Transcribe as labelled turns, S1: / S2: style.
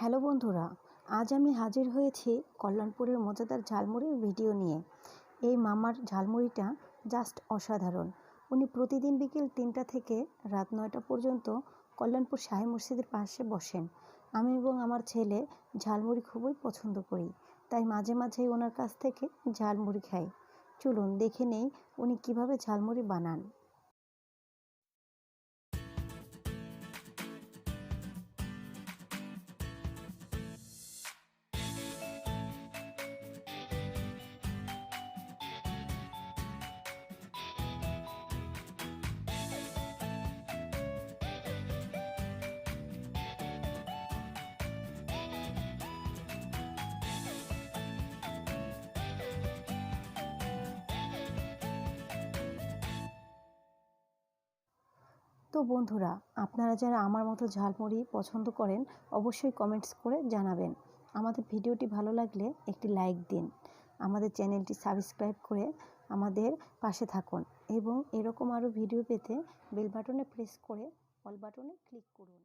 S1: Hello বন্ধুরা, আজ আমি হাজির হয়েছি কল্যাণপুরের মজাদার ঝালমুড়ির ভিডিও নিয়ে। এই মামার ঝালমুড়িটা জাস্ট অসাধারণ। উনি প্রতিদিন বিকেল 3টা থেকে রাত 9টা পর্যন্ত কল্যাণপুর শাহী মসজিদের পাশে বসেন। আমি এবং আমার ছেলে ঝালমুড়ি খুবই পছন্দ করি, তাই মাঝে মাঝেই ওনার কাছ থেকে ঝালমুড়ি খাই। চলুন দেখে নেই উনি কিভাবে ঝালমুড়ি বানান। তো বন্ধুরা, আপনারা যারা আমার মতো ঝালমুড়ি পছন্দ করেন অবশ্যই কমেন্টস করে জানাবেন। আমাদের ভিডিওটি ভালো লাগলে একটি লাইক দিন, আমাদের চ্যানেলটি সাবস্ক্রাইব করে আমাদের পাশে থাকুন এবং এরকম আরও ভিডিও পেতে বেল বাটনে প্রেস করে অল বাটনে ক্লিক করুন।